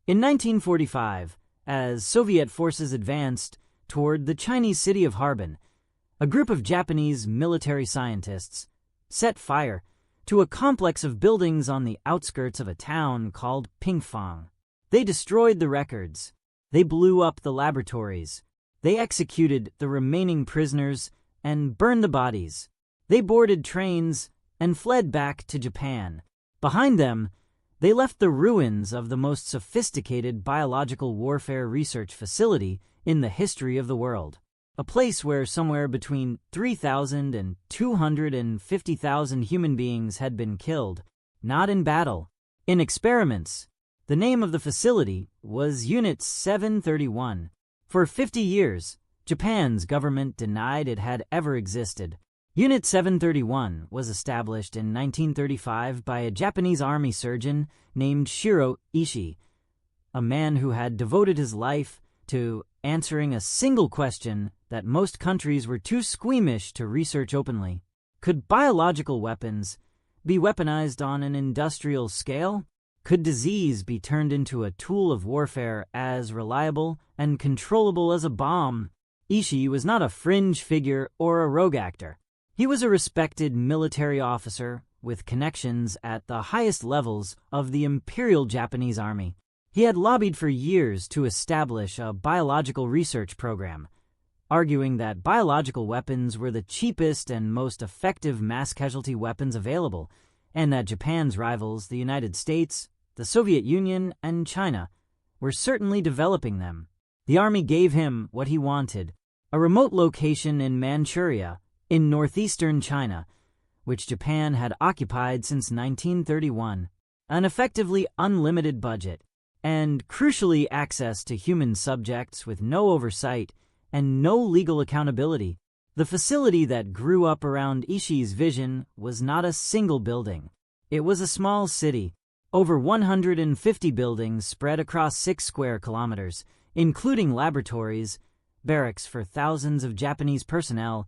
In 1945, as Soviet forces advanced toward the Chinese city of Harbin, a group of Japanese military scientists set fire to a complex of buildings on the outskirts of a town called Pingfang. They destroyed the records. They blew up the laboratories. They executed the remaining prisoners and burned the bodies. They boarded trains and fled back to Japan. Behind them, they left the ruins of the most sophisticated biological warfare research facility in the history of the world, a place where somewhere between 3,000 and 250,000 human beings had been killed, not in battle, in experiments. The name of the facility was Unit 731. For 50 years, Japan's government denied it had ever existed. Unit 731 was established in 1935 by a Japanese army surgeon named Shiro Ishii, a man who had devoted his life to answering a single question that most countries were too squeamish to research openly. Could biological weapons be weaponized on an industrial scale? Could disease be turned into a tool of warfare as reliable and controllable as a bomb? Ishii was not a fringe figure or a rogue actor. He was a respected military officer with connections at the highest levels of the Imperial Japanese Army. He had lobbied for years to establish a biological research program, arguing that biological weapons were the cheapest and most effective mass casualty weapons available, and that Japan's rivals, the United States, the Soviet Union, and China, were certainly developing them. The army gave him what he wanted, a remote location in Manchuria, in northeastern China, which Japan had occupied since 1931, an effectively unlimited budget, and crucially access to human subjects with no oversight and no legal accountability. The facility that grew up around Ishii's vision was not a single building. It was a small city, over 150 buildings spread across 6 square kilometers, including laboratories, barracks for thousands of Japanese personnel,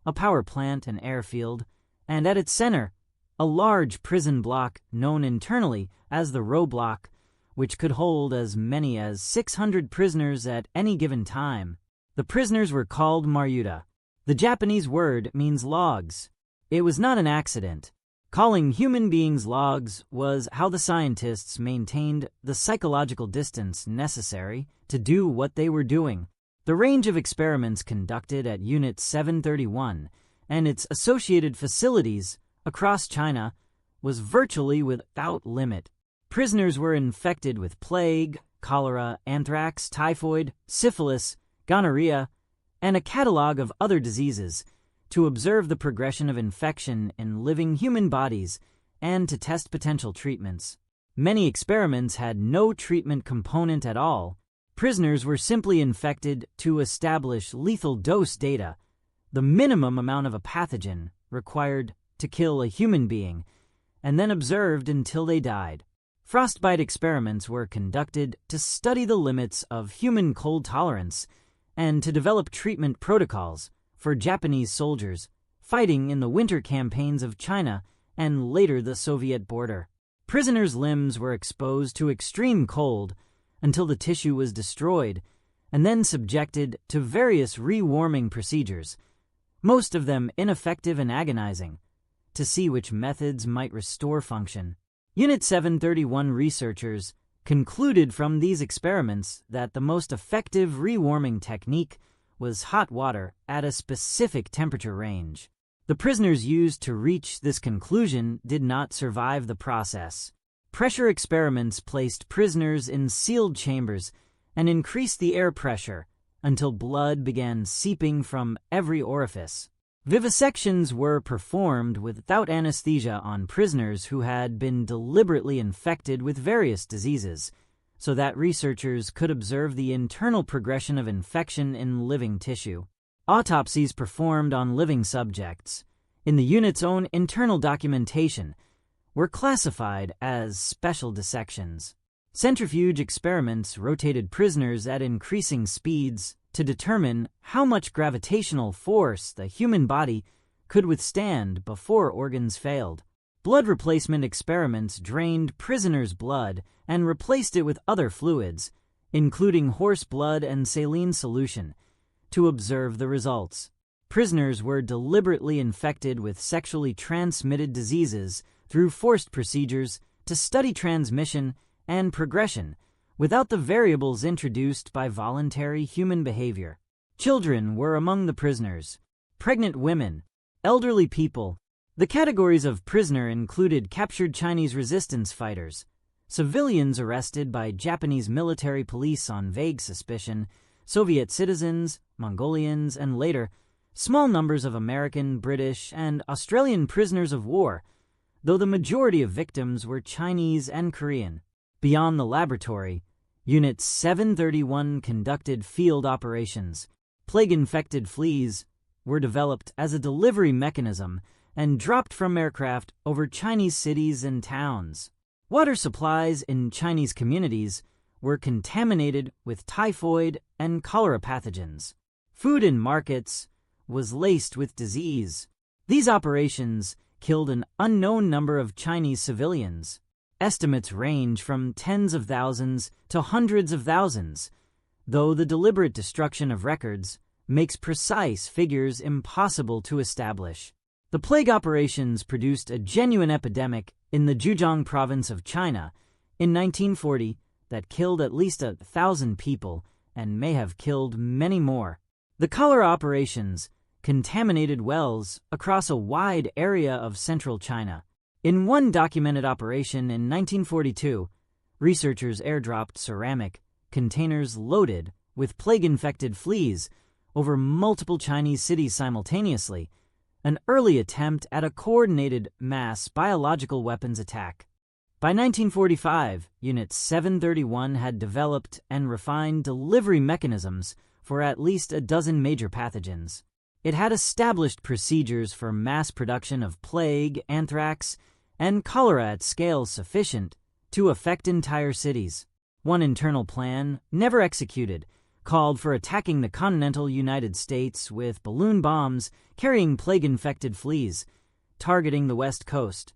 a power plant and airfield, and at its center, a large prison block known internally as the Row Block, which could hold as many as 600 prisoners at any given time. The prisoners were called Maryuta. The Japanese word means logs. It was not an accident. Calling human beings logs was how the scientists maintained the psychological distance necessary to do what they were doing. The range of experiments conducted at Unit 731 and its associated facilities across China was virtually without limit. Prisoners were infected with plague, cholera, anthrax, typhoid, syphilis, gonorrhea, and a catalog of other diseases to observe the progression of infection in living human bodies and to test potential treatments. Many experiments had no treatment component at all. Prisoners were simply infected to establish lethal dose data, the minimum amount of a pathogen required to kill a human being, and then observed until they died. Frostbite experiments were conducted to study the limits of human cold tolerance and to develop treatment protocols for Japanese soldiers fighting in the winter campaigns of China and later the Soviet border. Prisoners' limbs were exposed to extreme cold until the tissue was destroyed and then subjected to various rewarming procedures, most of them ineffective and agonizing, to see which methods might restore function. Unit 731 researchers concluded from these experiments that the most effective rewarming technique was hot water at a specific temperature range. The prisoners used to reach this conclusion did not survive the process. Pressure experiments placed prisoners in sealed chambers and increased the air pressure until blood began seeping from every orifice. Vivisections were performed without anesthesia on prisoners who had been deliberately infected with various diseases, so that researchers could observe the internal progression of infection in living tissue. Autopsies performed on living subjects, in the unit's own internal documentation, were classified as special dissections. Centrifuge experiments rotated prisoners at increasing speeds to determine how much gravitational force the human body could withstand before organs failed. Blood replacement experiments drained prisoners' blood and replaced it with other fluids, including horse blood and saline solution, to observe the results. Prisoners were deliberately infected with sexually transmitted diseases through forced procedures to study transmission and progression without the variables introduced by voluntary human behavior. Children were among the prisoners, pregnant women, elderly people. The categories of prisoner included captured Chinese resistance fighters, civilians arrested by Japanese military police on vague suspicion, Soviet citizens, Mongolians, and later, small numbers of American, British, and Australian prisoners of war, though the majority of victims were Chinese and Korean. Beyond the laboratory, Unit 731 conducted field operations. Plague-infected fleas were developed as a delivery mechanism and dropped from aircraft over Chinese cities and towns. Water supplies in Chinese communities were contaminated with typhoid and cholera pathogens. Food in markets was laced with disease. These operations killed an unknown number of Chinese civilians. Estimates range from tens of thousands to hundreds of thousands, though the deliberate destruction of records makes precise figures impossible to establish. The plague operations produced a genuine epidemic in the Zhejiang province of China in 1940 that killed at least 1,000 people and may have killed many more. The cholera operations contaminated wells across a wide area of central China. In one documented operation in 1942, researchers airdropped ceramic containers loaded with plague-infected fleas over multiple Chinese cities simultaneously, an early attempt at a coordinated mass biological weapons attack. By 1945, Unit 731 had developed and refined delivery mechanisms for at least a dozen major pathogens. It had established procedures for mass production of plague, anthrax, and cholera at scales sufficient to affect entire cities. One internal plan, never executed, called for attacking the continental United States with balloon bombs carrying plague-infected fleas, targeting the West Coast,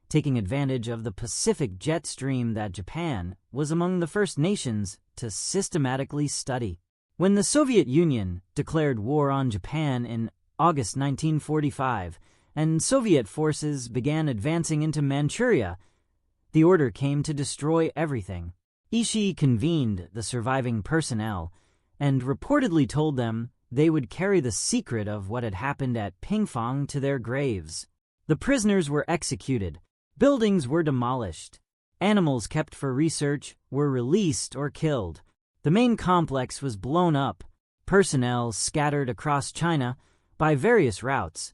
taking advantage of the Pacific jet stream that Japan was among the first nations to systematically study. When the Soviet Union declared war on Japan in August 1945 and Soviet forces began advancing into Manchuria, the order came to destroy everything. Ishii convened the surviving personnel and reportedly told them they would carry the secret of what had happened at Pingfang to their graves. The prisoners were executed, buildings were demolished, animals kept for research were released or killed. The main complex was blown up, personnel scattered across China by various routes,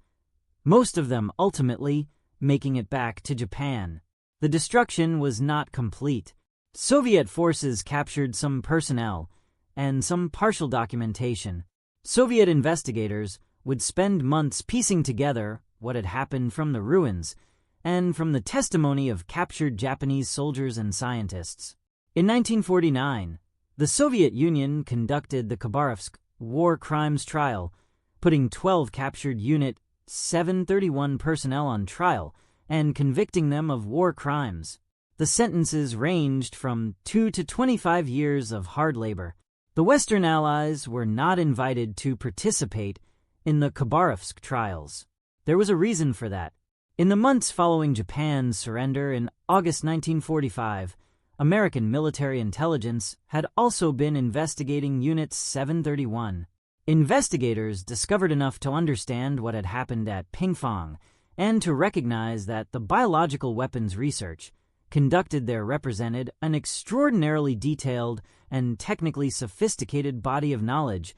most of them ultimately making it back to Japan. The destruction was not complete. Soviet forces captured some personnel and some partial documentation. Soviet investigators would spend months piecing together what had happened from the ruins and from the testimony of captured Japanese soldiers and scientists. In 1949, the Soviet Union conducted the Khabarovsk war crimes trial, putting 12 captured Unit 731 personnel on trial and convicting them of war crimes. The sentences ranged from 2 to 25 years of hard labor. The Western Allies were not invited to participate in the Khabarovsk trials. There was a reason for that. In the months following Japan's surrender in August 1945, American military intelligence had also been investigating Unit 731. Investigators discovered enough to understand what had happened at Pingfang and to recognize that the biological weapons research conducted there represented an extraordinarily detailed and technically sophisticated body of knowledge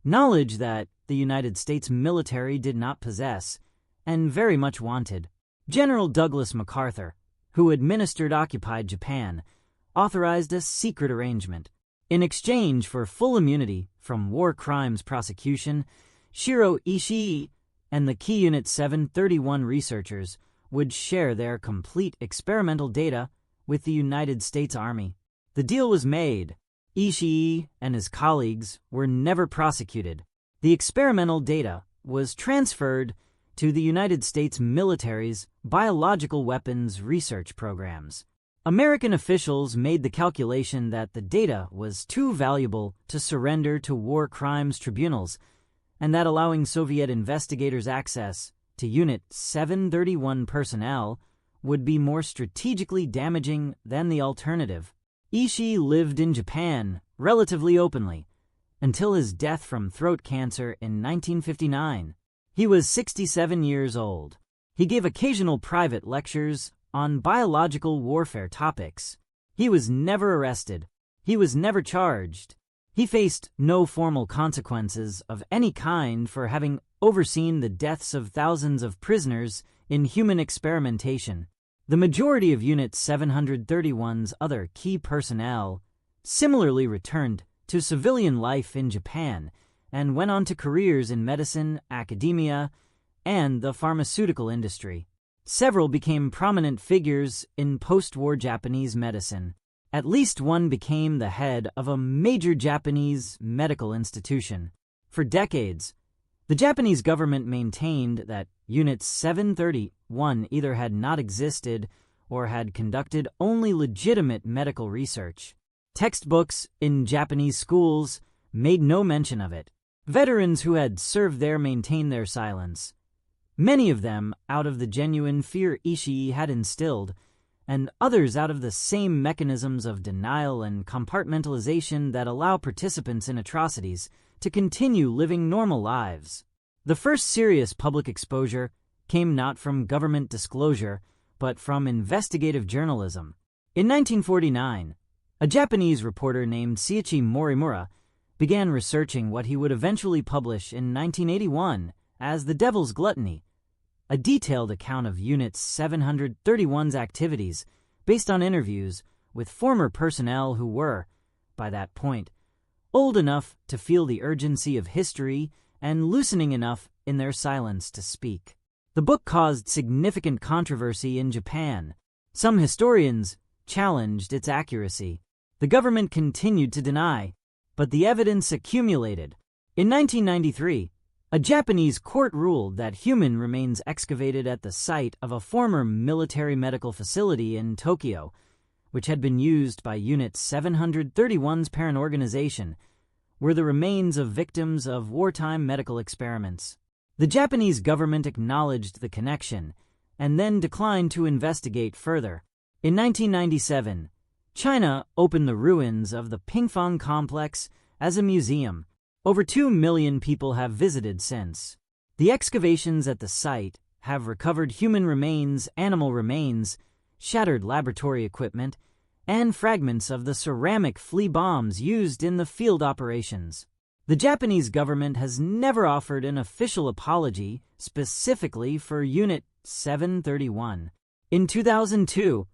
that the United States military did not possess and very much wanted. General Douglas MacArthur, who administered occupied Japan, authorized a secret arrangement. In exchange for full immunity from war crimes prosecution, Shiro Ishii and the key Unit 731 researchers would share their complete experimental data with the United States Army. The deal was made. Ishii and his colleagues were never prosecuted. The experimental data was transferred to the United States military's biological weapons research programs. American officials made the calculation that the data was too valuable to surrender to war crimes tribunals, and that allowing Soviet investigators access to Unit 731 personnel would be more strategically damaging than the alternative. Ishii lived in Japan relatively openly until his death from throat cancer in 1959. He was 67 years old. He gave occasional private lectures on biological warfare topics. He was never arrested. He was never charged. He faced no formal consequences of any kind for having overseen the deaths of thousands of prisoners in human experimentation. The majority of Unit 731's other key personnel similarly returned to civilian life in Japan and went on to careers in medicine, academia, and the pharmaceutical industry. Several became prominent figures in post-war Japanese medicine. At least one became the head of a major Japanese medical institution. For decades, the Japanese government maintained that Unit 731 either had not existed or had conducted only legitimate medical research. Textbooks in Japanese schools made no mention of it. Veterans who had served there maintained their silence, many of them out of the genuine fear Ishii had instilled, and others out of the same mechanisms of denial and compartmentalization that allow participants in atrocities to continue living normal lives. The first serious public exposure came not from government disclosure, but from investigative journalism. In 1949, a Japanese reporter named Seiichi Morimura began researching what he would eventually publish in 1981 as The Devil's Gluttony, a detailed account of Unit 731's activities based on interviews with former personnel who were, by that point, old enough to feel the urgency of history and loosening enough in their silence to speak. The book caused significant controversy in Japan. Some historians challenged its accuracy. The government continued to deny, but the evidence accumulated. In 1993, a Japanese court ruled that human remains excavated at the site of a former military medical facility in Tokyo, which had been used by Unit 731's parent organization, were the remains of victims of wartime medical experiments. The Japanese government acknowledged the connection and then declined to investigate further. In 1997, China opened the ruins of the Pingfang complex as a museum. Over 2 million people have visited since. The excavations at the site have recovered human remains, animal remains, shattered laboratory equipment, and fragments of the ceramic flea bombs used in the field operations. The Japanese government has never offered an official apology specifically for Unit 731. In 2002,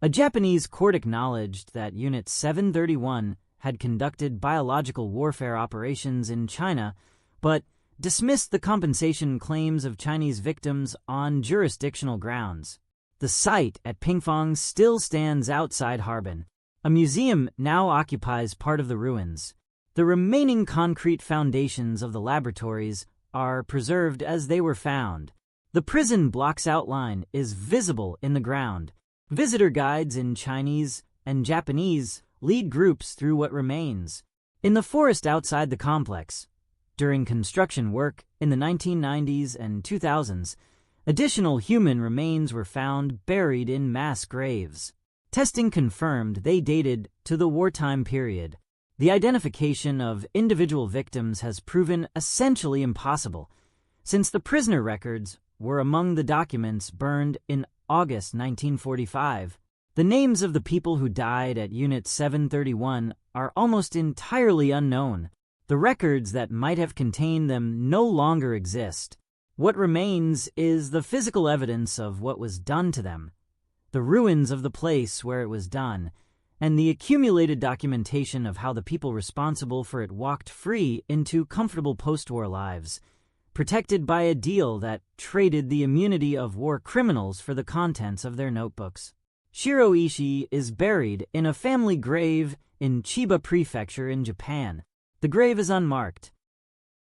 a Japanese court acknowledged that Unit 731 had conducted biological warfare operations in China, but dismissed the compensation claims of Chinese victims on jurisdictional grounds. The site at Pingfang still stands outside Harbin. A museum now occupies part of the ruins. The remaining concrete foundations of the laboratories are preserved as they were found. The prison block's outline is visible in the ground. Visitor guides in Chinese and Japanese lead groups through what remains. In the forest outside the complex, during construction work in the 1990s and 2000s, additional human remains were found buried in mass graves. Testing confirmed they dated to the wartime period. The identification of individual victims has proven essentially impossible, since the prisoner records were among the documents burned in August 1945. The names of the people who died at Unit 731 are almost entirely unknown. The records that might have contained them no longer exist. What remains is the physical evidence of what was done to them, the ruins of the place where it was done, and the accumulated documentation of how the people responsible for it walked free into comfortable post-war lives, protected by a deal that traded the immunity of war criminals for the contents of their notebooks. Shiro Ishii is buried in a family grave in Chiba Prefecture in Japan. The grave is unmarked.